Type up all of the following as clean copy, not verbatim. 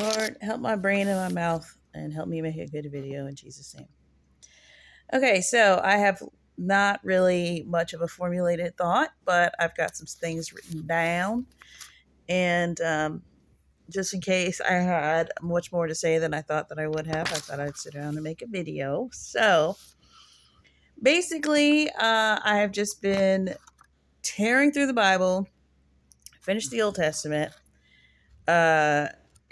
Lord, help my brain and my mouth and help me make a good video in Jesus' name. Okay, so I have not really much of a formulated thought, but I've got some things written down. And just in case I had much more to say than I thought that I would have, I thought I'd sit down and make a video. So basically, I have just been tearing through the Bible, finished the Old Testament.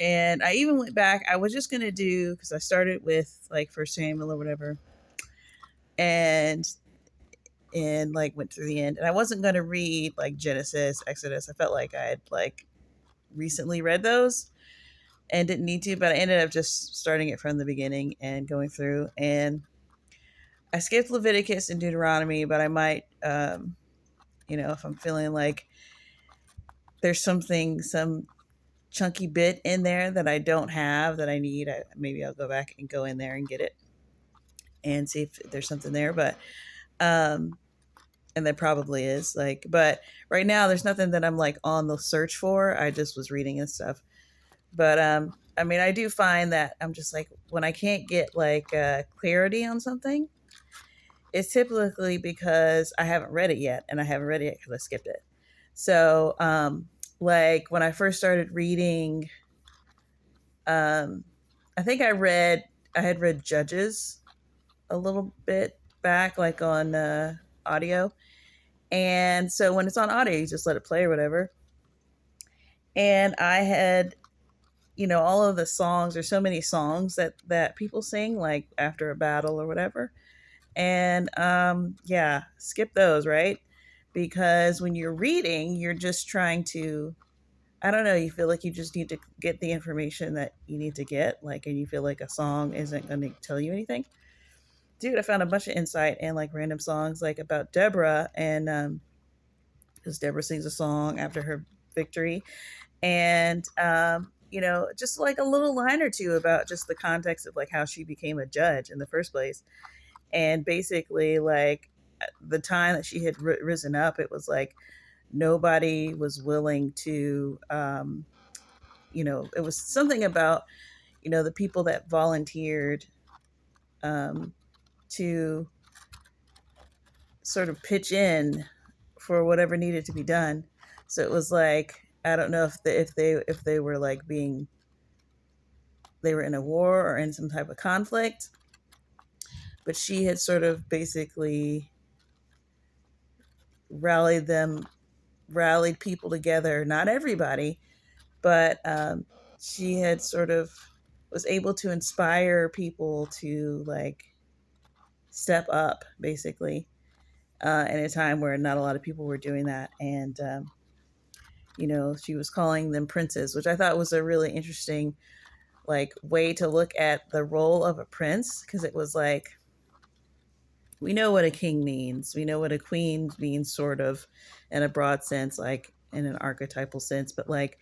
And I even went back. I was just gonna do because I started with like First Samuel or whatever, and like went through the end. And I wasn't gonna read like Genesis, Exodus. I felt like I had like recently read those and didn't need to, but I ended up just starting it from the beginning and going through. And I skipped Leviticus and Deuteronomy, but I might, if I'm feeling like there's some chunky bit in there that I don't have that I need, maybe I'll go back and go in there and get it and see if there's something there. But and there probably is, like, but right now there's nothing that I'm like on the search for. I just was reading and stuff. But I mean, I do find that I'm just like, when I can't get like clarity on something, it's typically because I haven't read it yet, and I haven't read it yet because I skipped it. So like when I first started reading, I think I had read Judges a little bit back, like on audio. And so when it's on audio, you just let it play or whatever. And I had, all of the songs, there's so many songs that people sing like after a battle or whatever. And yeah, skip those, right? Because when you're reading, you're just trying to, I don't know, you feel like you just need to get the information that you need to get, like, and you feel like a song isn't going to tell you anything. Dude, I found a bunch of insight in like random songs, like about Deborah, and because Deborah sings a song after her victory, and just like a little line or two about just the context of like how she became a judge in the first place, and basically like the time that she had risen up, it was like nobody was willing to, it was something about the people that volunteered um, to sort of pitch in for whatever needed to be done. So it was like, I don't know if they were like they were in a war or in some type of conflict, but she had sort of basically rallied people together. Not everybody, but she had sort of was able to inspire people to like step up, basically, in a time where not a lot of people were doing that. And she was calling them princes, which I thought was a really interesting like way to look at the role of a prince, because it was like, we know what a king means, we know what a queen means, sort of in a broad sense, like in an archetypal sense, but like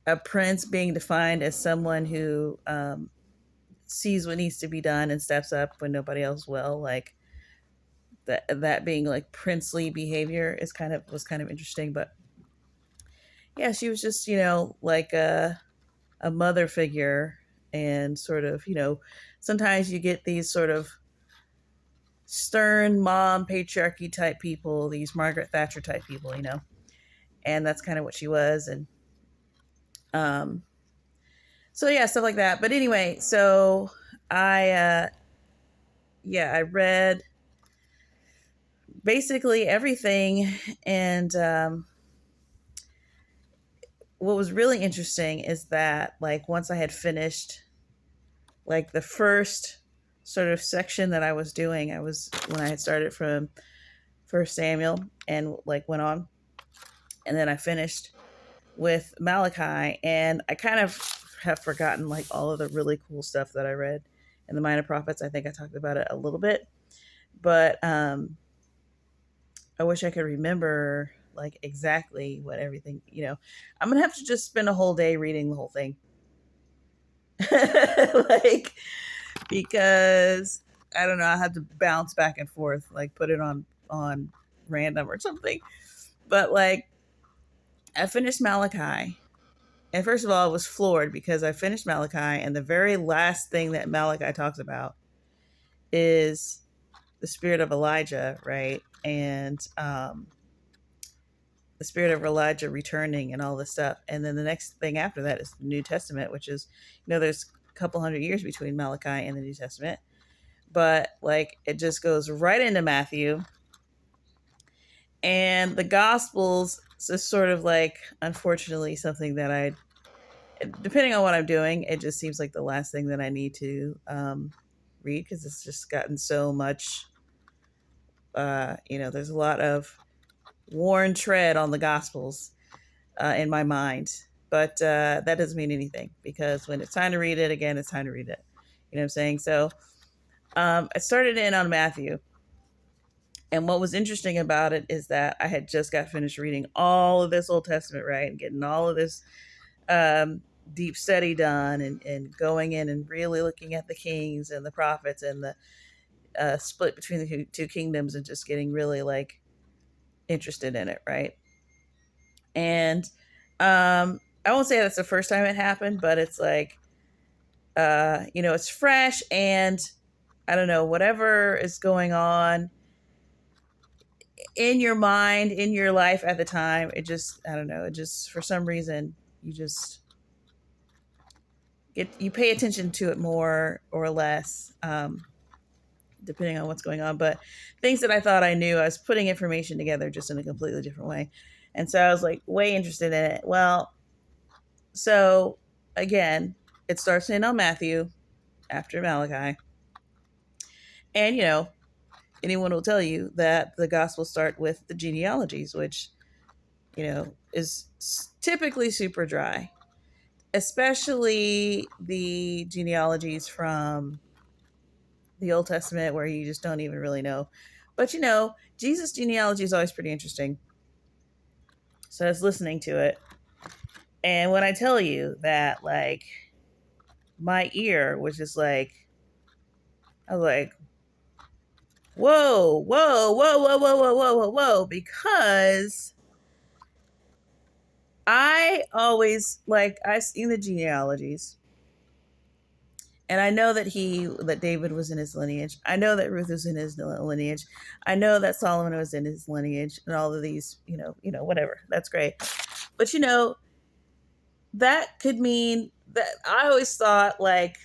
a prince being defined as someone who sees what needs to be done and steps up when nobody else will, like that being like princely behavior was kind of interesting. But yeah, she was just like a mother figure, and sort of, sometimes you get these sort of stern mom patriarchy type people, these Margaret Thatcher type people, and that's kind of what she was. And um so yeah, stuff like that. But anyway, so I read basically everything. And what was really interesting is that like once I had finished like the first sort of section that I was doing, when I had started from First Samuel and like went on, and then I finished with Malachi, and I kind of have forgotten like all of the really cool stuff that I read in the Minor Prophets. I think I talked about it a little bit, but I wish I could remember like exactly what everything. I'm gonna have to just spend a whole day reading the whole thing, like, because I don't know. I have to bounce back and forth, like put it on random or something. But like, I finished Malachi, And first of all, I was floored because I finished Malachi, and the very last thing that Malachi talks about is the spirit of Elijah, right? And the spirit of Elijah returning and all this stuff. And then the next thing after that is the New Testament, which is, there's a couple hundred years between Malachi and the New Testament. But like it just goes right into Matthew. And the Gospels is sort of like, unfortunately, something that depending on what I'm doing, it just seems like the last thing that I need to read, because it's just gotten so much, there's a lot of worn tread on the Gospels in my mind. But that doesn't mean anything, because when it's time to read it again, it's time to read it. You know what I'm saying? So I started in on Matthew. And what was interesting about it is that I had just got finished reading all of this Old Testament, right? And getting all of this deep study done, and going in and really looking at the kings and the prophets and the split between the two kingdoms, and just getting really like interested in it, right? And I won't say that's the first time it happened, but it's like, it's fresh, and I don't know, whatever is going on in your mind, in your life at the time, it just, I don't know, it just, for some reason, you pay attention to it more or less, depending on what's going on. But things that I thought I knew, I was putting information together just in a completely different way. And so I was like way interested in it. Well, so again, it starts in on Matthew after Malachi. And, anyone will tell you that the Gospels start with the genealogies, which, is typically super dry, especially the genealogies from the Old Testament, where you just don't even really know. But, Jesus' genealogy is always pretty interesting. So I was listening to it. And when I tell you that, like, my ear was just like, I was like, whoa, whoa, whoa, whoa, whoa, whoa, whoa, whoa, whoa, because I always, like, I've seen the genealogies, and I know that David was in his lineage. I know that Ruth was in his lineage. I know that Solomon was in his lineage, and all of these, whatever. That's great. But, that could mean that I always thought, like,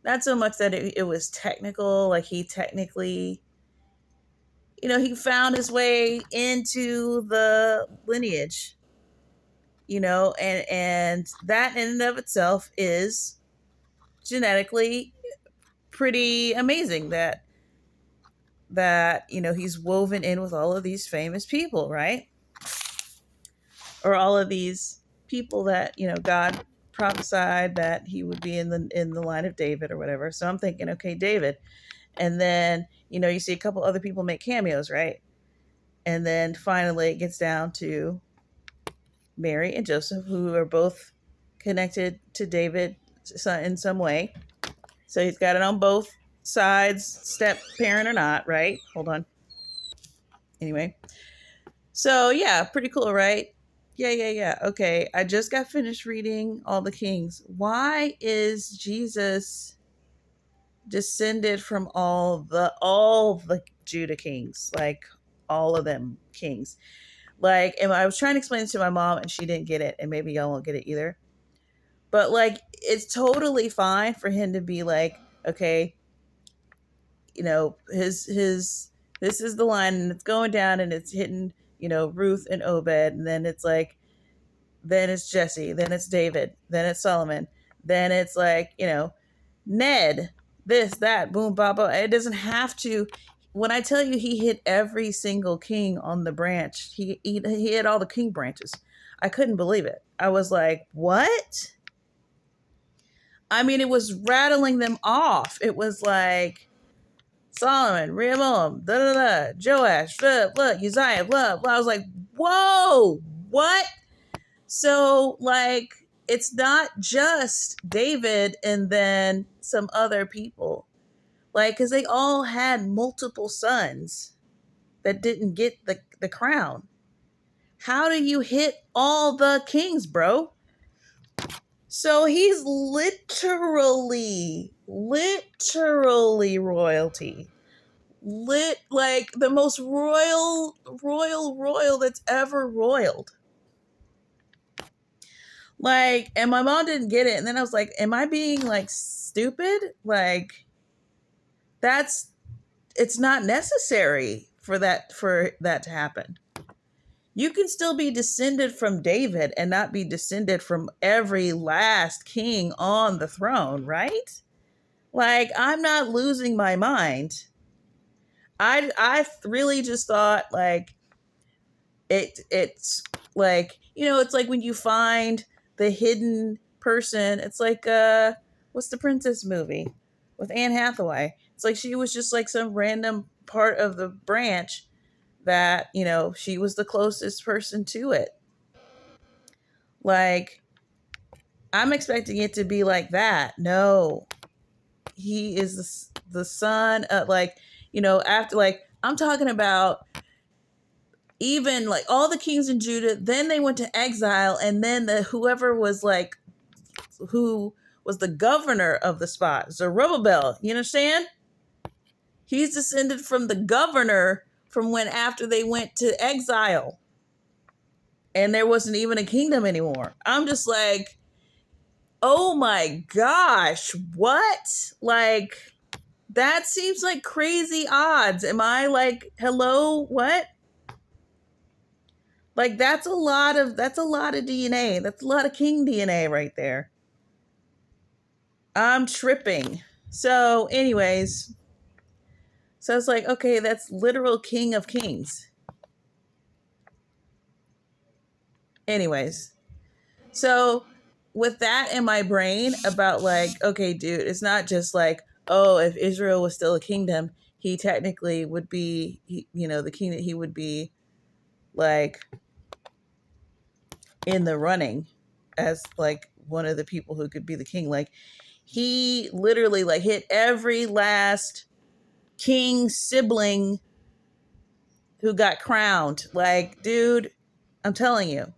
not so much that it was technical, like he technically, he found his way into the lineage, and that in and of itself is genetically pretty amazing, that he's woven in with all of these famous people, right? Or all of these people that, God prophesied that he would be in the line of David or whatever. So I'm thinking, okay, David. And then, you see a couple other people make cameos, right? And then finally it gets down to Mary and Joseph, who are both connected to David in some way. So he's got it on both sides, step parent or not, right? Hold on. Anyway. So yeah, pretty cool, right? Yeah. Okay, I just got finished reading all the kings. Why is Jesus descended from all the Judah kings? Like all of them kings. Like, and I was trying to explain this to my mom, and she didn't get it, and maybe y'all won't get it either. But like, it's totally fine for him to be like, okay, his this is the line, and it's going down, and it's hitting, Ruth and Obed, and then it's like, then it's Jesse, then it's David, then it's Solomon, then it's like, Ned, this, that, boom, baba. It doesn't have to. When I tell you he hit every single king on the branch, he hit all the king branches. I couldn't believe it. I was like, what? I mean, it was rattling them off. It was like Solomon, Rehoboam, Joash, look, Uzziah, blah, blah. I was like, whoa, what? So, like, it's not just David and then some other people. Like, because they all had multiple sons that didn't get the crown. How do you hit all the kings, bro? So he's literally royalty. Like the most royal that's ever royaled. Like, and my mom didn't get it. And then I was like, am I being like stupid? Like, it's not necessary for that to happen. You can still be descended from David and not be descended from every last king on the throne, right? Like, I'm not losing my mind. I really just thought like it's like, it's like when you find the hidden person. It's like what's the princess movie with Anne Hathaway? It's like she was just like some random part of the branch that, she was the closest person to it. Like, I'm expecting it to be like that. No, he is the son of, like, after, like, I'm talking about even like all the kings in Judah, then they went to exile, and then whoever was like, who was the governor of the spot, Zerubbabel, you understand? He's descended from the governor from when after they went to exile. And there wasn't even a kingdom anymore. I'm just like, oh my gosh, what? Like, that seems like crazy odds. Am I like, hello, what? Like, that's a lot of DNA. That's a lot of king DNA right there. I'm tripping. So, anyways, so it's like, okay, that's literal king of kings. Anyways, so with that in my brain about like, okay, dude, it's not just like, oh, if Israel was still a kingdom, he technically would be, the king, that he would be like in the running as like one of the people who could be the king. Like, he literally like hit every last king sibling who got crowned. Like, dude, I'm telling you,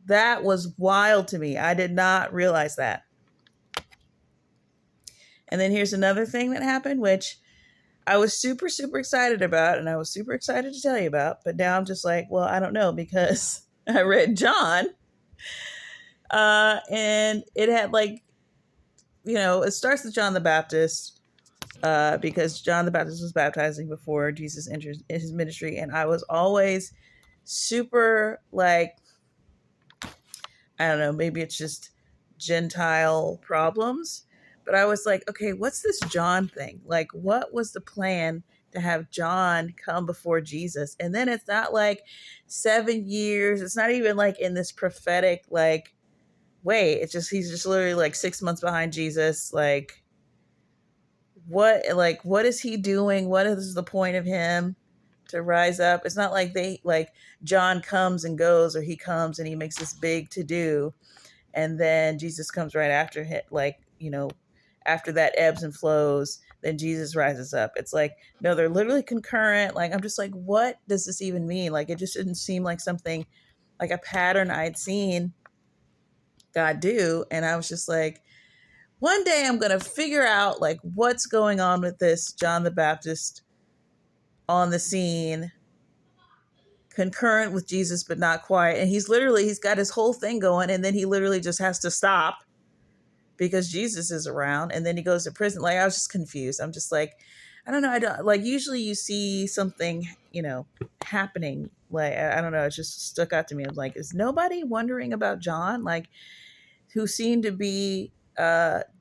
that was wild to me. I did not realize that. And then here's another thing that happened, which I was super, super excited about, and I was super excited to tell you about. But now I'm just like, well, I don't know, because I read John, and it had like, it starts with John the Baptist, because John the Baptist was baptizing before Jesus entered his ministry. And I was always super like, I don't know, maybe it's just Gentile problems, but I was like, okay, what's this John thing? Like, what was the plan to have John come before Jesus? And then it's not like 7 years. It's not even like in this prophetic, like, way. It's just, he's just literally like 6 months behind Jesus. Like, what is he doing? What is the point of him to rise up? It's not like John comes and goes, or he comes and he makes this big to do, and then Jesus comes right after him. Like, after that ebbs and flows, then Jesus rises up. It's like, no, they're literally concurrent. Like, I'm just like, what does this even mean? Like, it just didn't seem like something, like a pattern I'd seen God do. And I was just like, one day I'm going to figure out like what's going on with this John the Baptist on the scene, concurrent with Jesus, but not quite. And he's got his whole thing going, and then he literally just has to stop because Jesus is around, and then he goes to prison. Like, I was just confused. I'm just like, I don't know. I don't like, usually you see something, happening. Like, I don't know. It just stuck out to me. I'm like, is nobody wondering about John? Like, who seemed to be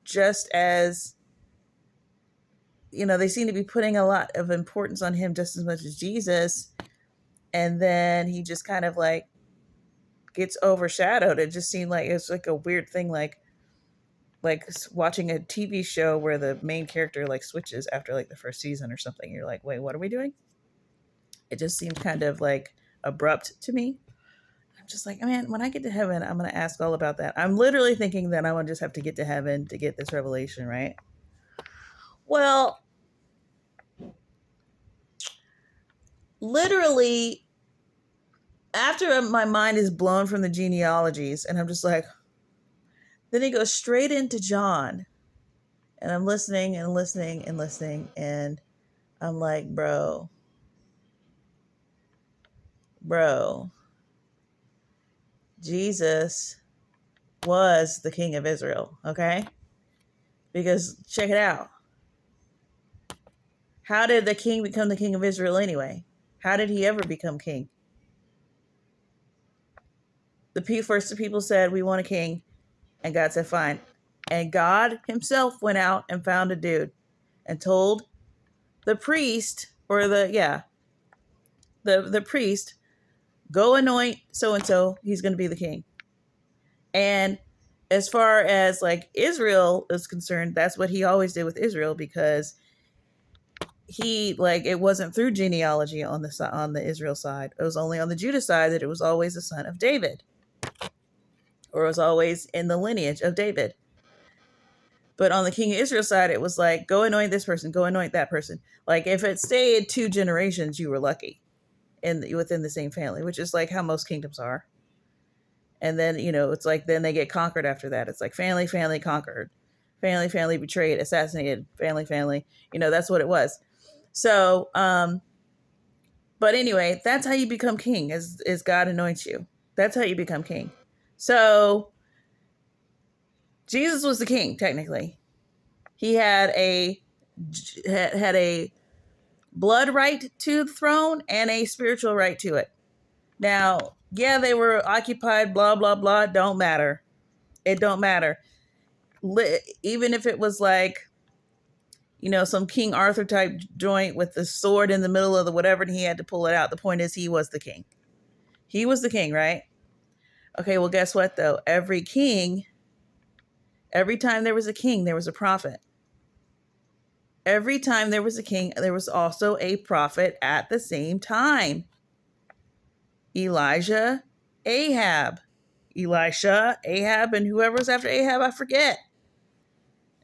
just as, they seem to be putting a lot of importance on him just as much as Jesus. And then he just kind of like gets overshadowed. It just seemed like it's like a weird thing, like watching a TV show where the main character like switches after like the first season or something. You're like, wait, what are we doing? It just seemed kind of like abrupt to me. I'm just like, man, when I get to heaven, I'm going to ask all about that. I'm literally thinking that I would just have to get to heaven to get this revelation, right? Well, literally, after my mind is blown from the genealogies, and I'm just like, Then he goes straight into John. And I'm listening and listening and listening. And I'm like, bro, Jesus was the king of Israel, okay? Because check it out. How did the king become the king of Israel anyway? How did he ever become king? The people said, we want a king. And God said, fine. And God himself went out and found a dude and told the priest, or the priest, go anoint so-and-so, he's going to be the king. And as far as like Israel is concerned, that's what he always did with Israel, because he, like, it wasn't through genealogy on the Israel side. It was only on the Judah side that it was always the son of David, or it was always in the lineage of David. But on the king of Israel side, it was like, go anoint this person, go anoint that person. Like if it stayed 2 generations, you were lucky within the same family, which is like how most kingdoms are. And then, it's like, then they get conquered after that. It's like family conquered, family betrayed, assassinated, family. That's what it was. So, but anyway, that's how you become king, is God anoints you. That's how you become king. So Jesus was the king, technically. He had a blood right to the throne and a spiritual right to it. Now, yeah, they were occupied, blah, blah, blah. Don't matter. It don't matter. Even if it was like, some King Arthur type joint with the sword in the middle of the whatever, and he had to pull it out. The point is, he was the king. He was the king, right? Okay, well, guess what, though? Every time there was a king, there was a prophet. Every time there was a king, there was also a prophet at the same time. Elijah, Ahab, Elisha, Ahab, and whoever's after Ahab, I forget.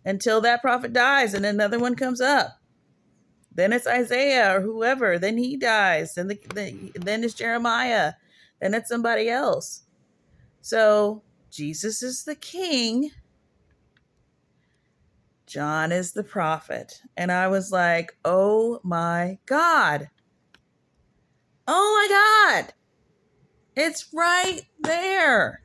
Until that prophet dies and another one comes up. Then it's Isaiah or whoever. Then he dies. Then it's Jeremiah. Then it's somebody else. So Jesus is the king. John is the prophet. And I was like, oh my God. Oh my God. It's right there.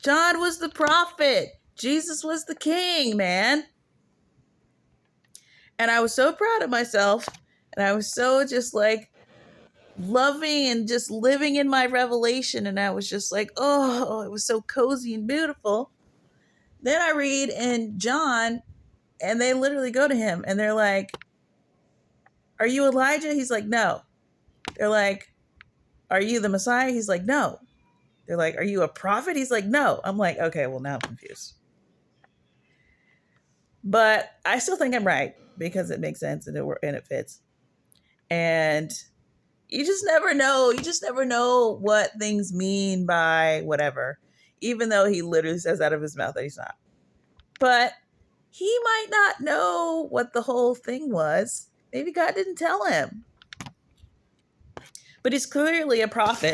John was the prophet. Jesus was the king, man. And I was so proud of myself. And I was so just like loving and just living in my revelation. And I was just like, oh, it was so cozy and beautiful. Then I read in John, and they literally go to him and they're like, are you Elijah? He's like, no. They're like, are you the Messiah? He's like, no. They're like, are you a prophet? He's like, no. I'm like, okay, well, now I'm confused. But I still think I'm right, because it makes sense and it fits. And you just never know. You just never know what things mean by whatever, even though he literally says out of his mouth that he's not. But he might not know what the whole thing was. Maybe God didn't tell him. But he's clearly a prophet.